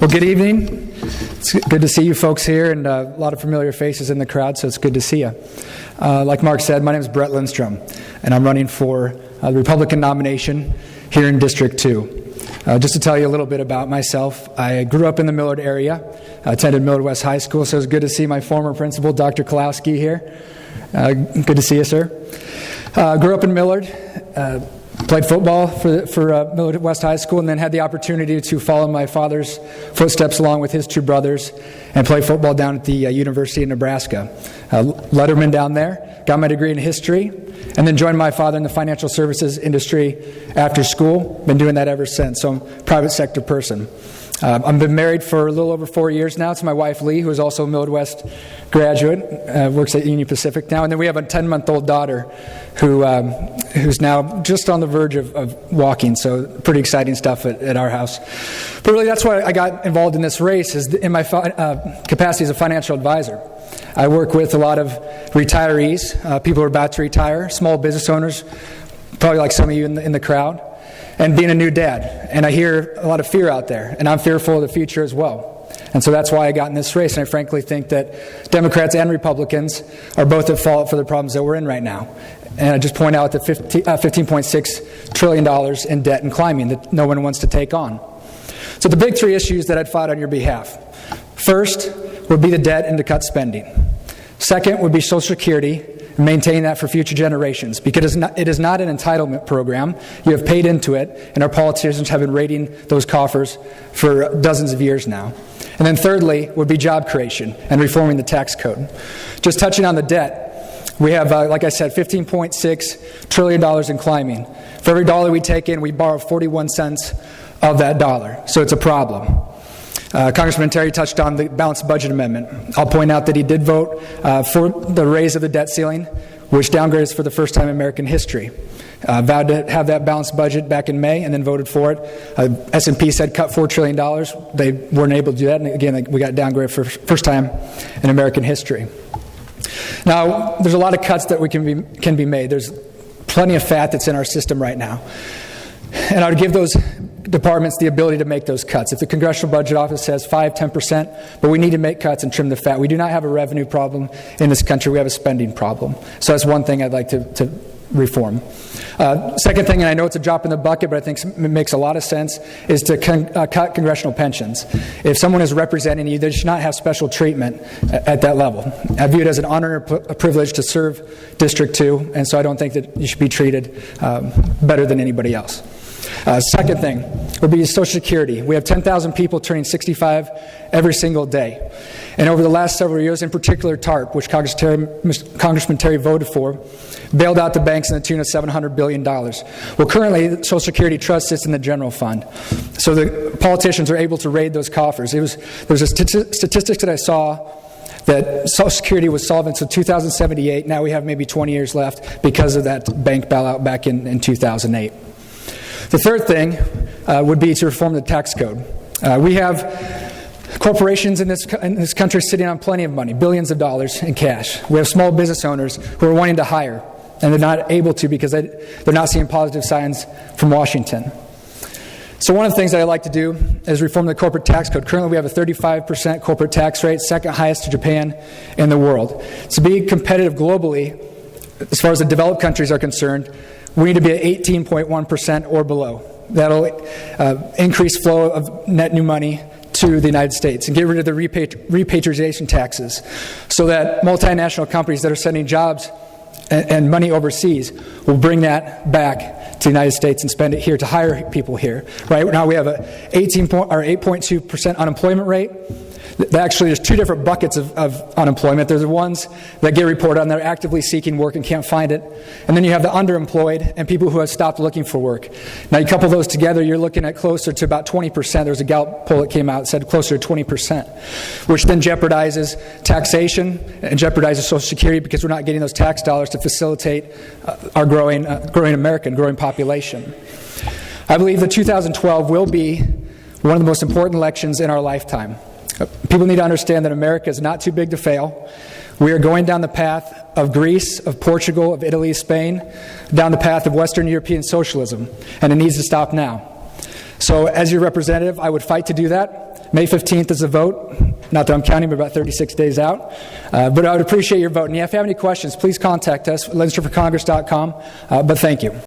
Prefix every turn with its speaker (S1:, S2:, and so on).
S1: Well, good evening. It's good to see you folks here, and a lot of familiar faces in the crowd, so it's good to see you. Like Mark said, my name is Brett Lindstrom, and I'm running for the Republican nomination here in District 2. Just to tell you a little bit about myself, I grew up in the Millard area, attended Millard West High School, so it's good to see my former principal, Dr. Kalowski, here. Good to see you, sir. Grew up in Millard, played football for Millard West High School, and then had the opportunity to follow my father's footsteps along with his two brothers and play football down at the University of Nebraska. Letterman down there, got my degree in history, and then joined my father in the financial services industry after school. Been doing that ever since, so I'm a private sector person. I've been married for a little over 4 years now to my wife, Lee, who is also a Millard West graduate, works at Union Pacific now. And then we have a 10-month-old daughter who's now just on the verge of walking, so pretty exciting stuff at our house. But really, that's why I got involved in this race, is in my capacity as a financial advisor. I work with a lot of retirees, people who are about to retire, small business owners, probably like some of you in the crowd, and being a new dad. And I hear a lot of fear out there, and I'm fearful of the future as well. And so that's why I got in this race, and I frankly think that Democrats and Republicans are both at fault for the problems that we're in right now. And I just point out that $15.6 trillion in debt and climbing that no one wants to take on. So the big three issues that I'd fought on your behalf. First would be the debt and to cut spending. Second would be Social Security, and maintain that for future generations, because it is not an entitlement program. You have paid into it, and our politicians have been raiding those coffers for dozens of years now. And then thirdly would be job creation and reforming the tax code. Just touching on the debt, we have, like I said, $15.6 trillion in climbing. For every dollar we take in, we borrow 41 cents of that dollar. So it's a problem. Congressman Terry touched on the balanced budget amendment. I'll point out that he did vote for the raise of the debt ceiling, which downgrades for the first time in American history. Vowed to have that balanced budget back in May and then voted for it. S&P said cut $4 trillion. They weren't able to do that. And again, we got downgraded for the first time in American history. Now, there's a lot of cuts that can be made. There's plenty of fat that's in our system right now. And I would give those departments the ability to make those cuts. If the Congressional Budget Office says 5-10%, but we need to make cuts and trim the fat. We do not have a revenue problem in this country. We have a spending problem. So that's one thing I'd like to reform. Second thing, and I know it's a drop in the bucket, but I think it makes a lot of sense, is to cut congressional pensions. If someone is representing you, they should not have special treatment at that level. I view it as an honor and a privilege to serve District 2, and so I don't think that you should be treated better than anybody else. Second thing would be Social Security. We have 10,000 people turning 65 every single day. And over the last several years, in particular TARP, which Congressman Terry voted for, bailed out the banks in the tune of $700 billion. Well, currently, the Social Security Trust sits in the general fund. So the politicians are able to raid those coffers. There was a statistic that I saw that Social Security was solvent until 2078. Now we have maybe 20 years left because of that bank bailout back in 2008. The third thing would be to reform the tax code. We have corporations in this country sitting on plenty of money, billions of dollars in cash. We have small business owners who are wanting to hire, and they're not able to because they're not seeing positive signs from Washington. So one of the things that I'd like to do is reform the corporate tax code. Currently we have a 35% corporate tax rate, second highest to Japan in the world. To be competitive globally, as far as the developed countries are concerned, we need to be at 18.1% or below. That'll increase flow of net new money to the United States and get rid of the repatriation taxes so that multinational companies that are sending jobs and money overseas will bring that back to the United States and spend it here to hire people here. Right now we have a 8.2% unemployment rate. Actually, there's two different buckets of unemployment. There's the ones that get reported on, they're actively seeking work and can't find it. And then you have the underemployed and people who have stopped looking for work. Now, you couple those together, you're looking at closer to about 20%. There was a Gallup poll that came out that said closer to 20%, which then jeopardizes taxation and jeopardizes Social Security because we're not getting those tax dollars to facilitate our growing America and growing population. I believe that 2012 will be one of the most important elections in our lifetime. People need to understand that America is not too big to fail. We are going down the path of Greece, of Portugal, of Italy, Spain, down the path of Western European socialism, and it needs to stop now. So as your representative, I would fight to do that. May 15th is the vote. Not that I'm counting, but about 36 days out. But I would appreciate your vote. And if you have any questions, please contact us at lindstromforcongress.com. But thank you.